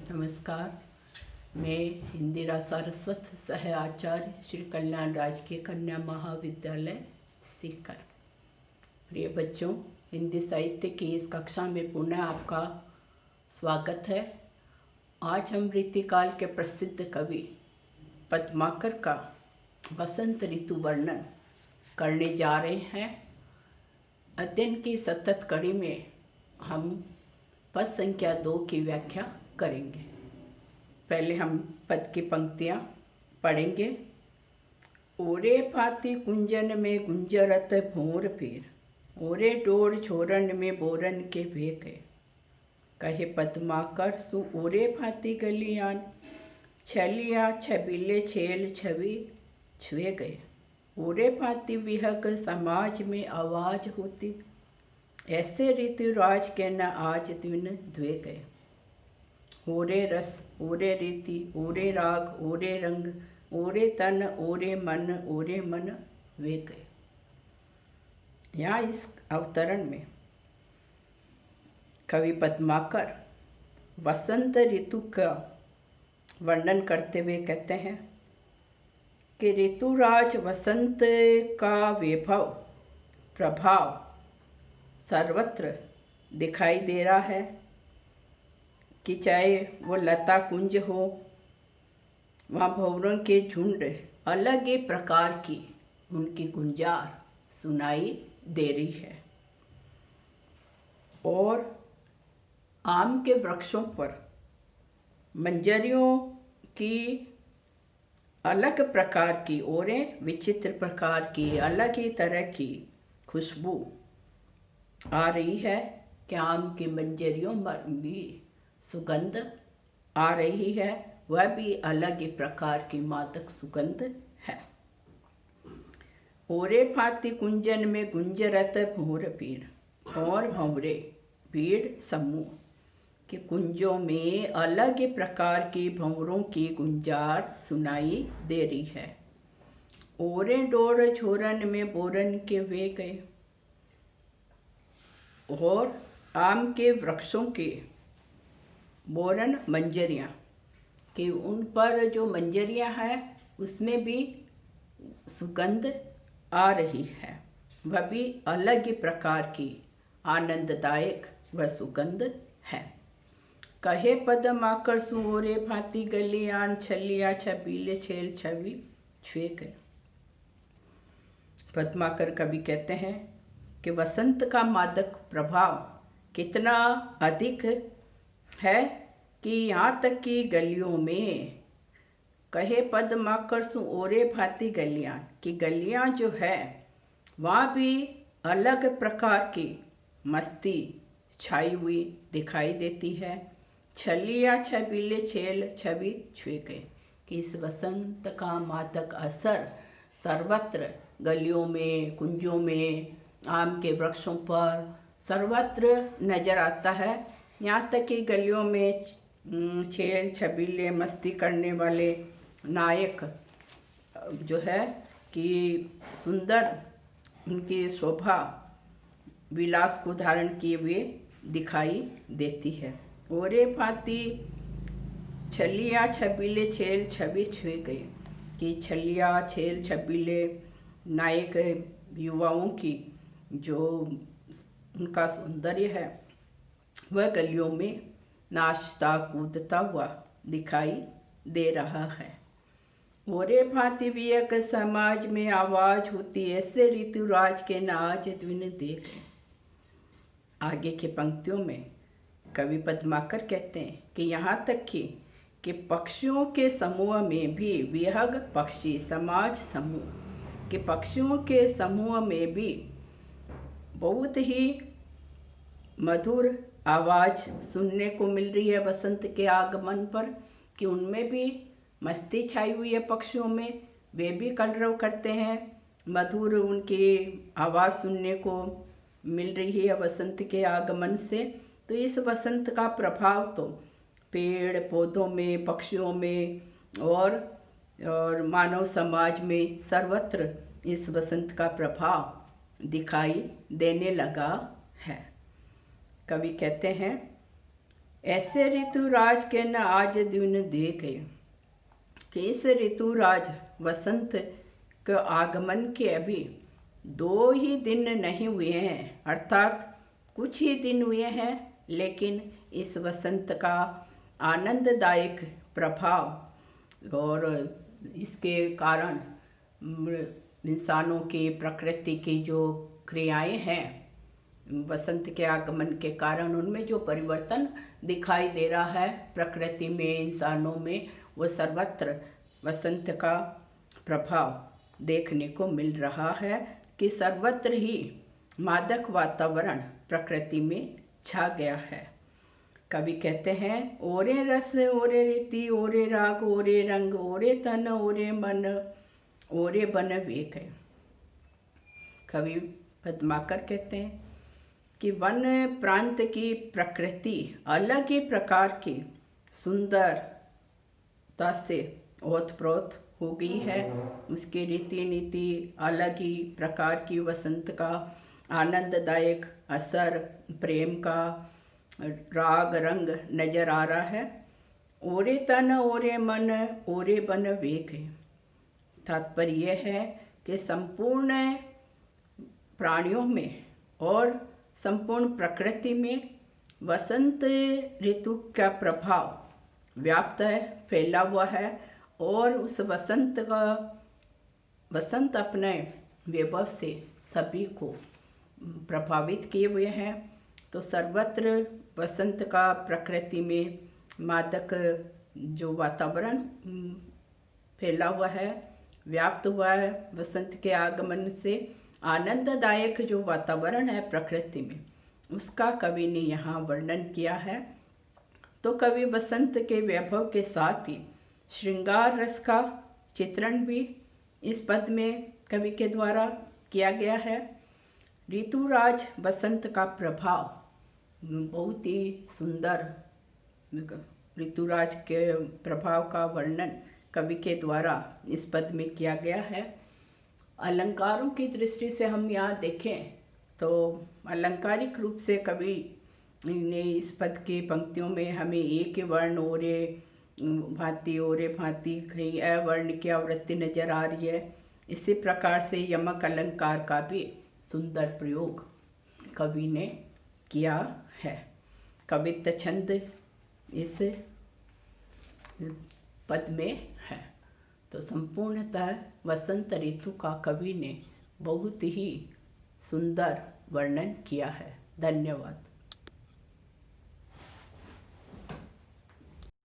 नमस्कार। मैं इंदिरा सारस्वत, सह आचार्य, श्री कल्याण राजकीय कन्या महाविद्यालय सीकर। प्रिय बच्चों, हिंदी साहित्य की इस कक्षा में पुनः आपका स्वागत है। आज हम रीतिकाल के प्रसिद्ध कवि पद्माकर का वसंत ऋतु वर्णन करने जा रहे हैं। अध्ययन की सतत कड़ी में हम पद संख्या 2 की व्याख्या करेंगे। पहले हम पद की पंक्तियाँ पढ़ेंगे। ओरे फाती कुंजन में गुंजरत भोर फिर, ओरे डोर छोरन में बोरन के भेके। कहे पद्माकर सु ओरे फाती गलियान, छलिया छबिले छेल छवि छुए गए। ओरे फाती विहग समाज में आवाज होती, ऐसे रीतिराज के न आज दिन धुए गए। ओरे रस ओरे रीति ओरे राग ओरे रंग, ओरे तन ओरे मन वे गए। यहाँ इस अवतरण में कवि पद्माकर वसंत ऋतु का वर्णन करते हुए कहते हैं कि ऋतुराज वसंत का वैभव प्रभाव सर्वत्र दिखाई दे रहा है कि चाहे वो लता कुंज हो, वहाँ भंवरों के झुंड अलग ही प्रकार की उनकी गुंजार सुनाई दे रही है। और आम के वृक्षों पर मंजरियों की अलग प्रकार की ओरें, विचित्र प्रकार की अलग ही तरह की खुशबू आ रही है कि आम की मंजरियों में भी सुगंध आ रही है, वह भी अलग ही प्रकार की मादक सुगंध है। ओरे फाती कुंजन में गुंजरत भोर पीर, और भंवरे भीड़ समूह के कुंजों में अलग ही प्रकार की भंवरों की गुंजार सुनाई दे रही है। ओरे डोर छोरन में बोरन के वे गए, और आम के वृक्षों के बोरन मंजरियाँ कि उन पर जो मंजरियाँ हैं उसमें भी सुगंध आ रही है, वह भी अलग ही प्रकार की आनंददायक वह सुगंध है। कहे पद्माकर सु ओरे फाती गलियान, छलिया छबीले छेल छवि छुए गए। पद्माकर कवि कहते हैं कि वसंत का मादक प्रभाव कितना अधिक है कि यहाँ तक कि गलियों में, कहे पद्माकर सु ओरे फाती गलियां, कि गलियां जो है वहाँ भी अलग प्रकार की मस्ती छाई हुई दिखाई देती है। छलिया छबीले छेल छवि छुए गए, कि इस वसंत का मादक असर सर्वत्र गलियों में, कुंजों में, आम के वृक्षों पर सर्वत्र नजर आता है। यहाँ तक कि गलियों में छेल छबीले मस्ती करने वाले नायक जो है कि सुंदर उनकी शोभा विलास को धारण किए हुए दिखाई देती है। ओरे फाती छलिया छबीले छेल छवि छुए गए, कि छलिया छेल छबीले नायक युवाओं की जो उनका सौंदर्य है वह गलियों में नाचता कूदता हुआ दिखाई दे रहा है। ओरे फाती वियक समाज में आवाज होती, ऐसे ऋतुराज के नाच दिन देखे। आगे की पंक्तियों में कवि पद्माकर कहते हैं कि यहाँ तक कि पक्षियों के समूह में भी, विहग पक्षी समाज समूह के पक्षियों के समूह में भी बहुत ही मधुर आवाज़ सुनने को मिल रही है वसंत के आगमन पर, कि उनमें भी मस्ती छाई हुई है पक्षियों में, वे भी कलरव करते हैं, मधुर उनकी आवाज़ सुनने को मिल रही है वसंत के आगमन से। तो इस वसंत का प्रभाव तो पेड़ पौधों में, पक्षियों में और मानव समाज में सर्वत्र इस वसंत का प्रभाव दिखाई देने लगा है। कवि कहते हैं ऐसे ऋतुराज के न आज दिन देखे, कि इस ऋतुराज वसंत के आगमन के अभी 2 ही दिन नहीं हुए हैं, अर्थात कुछ ही दिन हुए हैं, लेकिन इस वसंत का आनंददायक प्रभाव और इसके कारण इंसानों की प्रकृति की जो क्रियाएं हैं, वसंत के आगमन के कारण उनमें जो परिवर्तन दिखाई दे रहा है प्रकृति में, इंसानों में, वो सर्वत्र वसंत का प्रभाव देखने को मिल रहा है कि सर्वत्र ही मादक वातावरण प्रकृति में छा गया है। कवि कहते हैं, ओरे रस ओरे रीति ओरे राग ओरे रंग ओरे तन ओरे मन ओरे बन वेग। कवि पद्माकर कहते हैं कि वन प्रांत की प्रकृति अलग ही प्रकार की सुंदरता से ओतप्रोत हो गई है। उसकी रीति नीति अलग ही प्रकार की वसंत का आनंददायक असर, प्रेम का राग रंग नजर आ रहा है। ओरे तन ओरे मन ओरे बन वेग। तात्पर्य यह है कि संपूर्ण प्राणियों में और संपूर्ण प्रकृति में वसंत ऋतु का प्रभाव व्याप्त है, फैला हुआ है, और उस वसंत अपने वैभव से सभी को प्रभावित किए हुए हैं। तो सर्वत्र वसंत का प्रकृति में मादक जो वातावरण फैला हुआ है, व्याप्त हुआ है, वसंत के आगमन से आनंददायक जो वातावरण है प्रकृति में, उसका कवि ने यहाँ वर्णन किया है। तो कवि वसंत के वैभव के साथ ही श्रृंगार रस का चित्रण भी इस पद में कवि के द्वारा किया गया है। ऋतुराज वसंत का प्रभाव बहुत ही सुंदर, ऋतुराज के प्रभाव का वर्णन कवि के द्वारा इस पद में किया गया है। अलंकारों की दृष्टि से हम यहाँ देखें तो अलंकारिक रूप से कवि ने इस पद की पंक्तियों में हमें एक वर्ण ओरे भांति कहीं अवर्ण की आवृत्ति नजर आ रही है। इसी प्रकार से यमक अलंकार का भी सुंदर प्रयोग कवि ने किया है। कवित्व छंद इस पद में है। तो संपूर्णतः वसंत ऋतु का कवि ने बहुत ही सुंदर वर्णन किया है। धन्यवाद।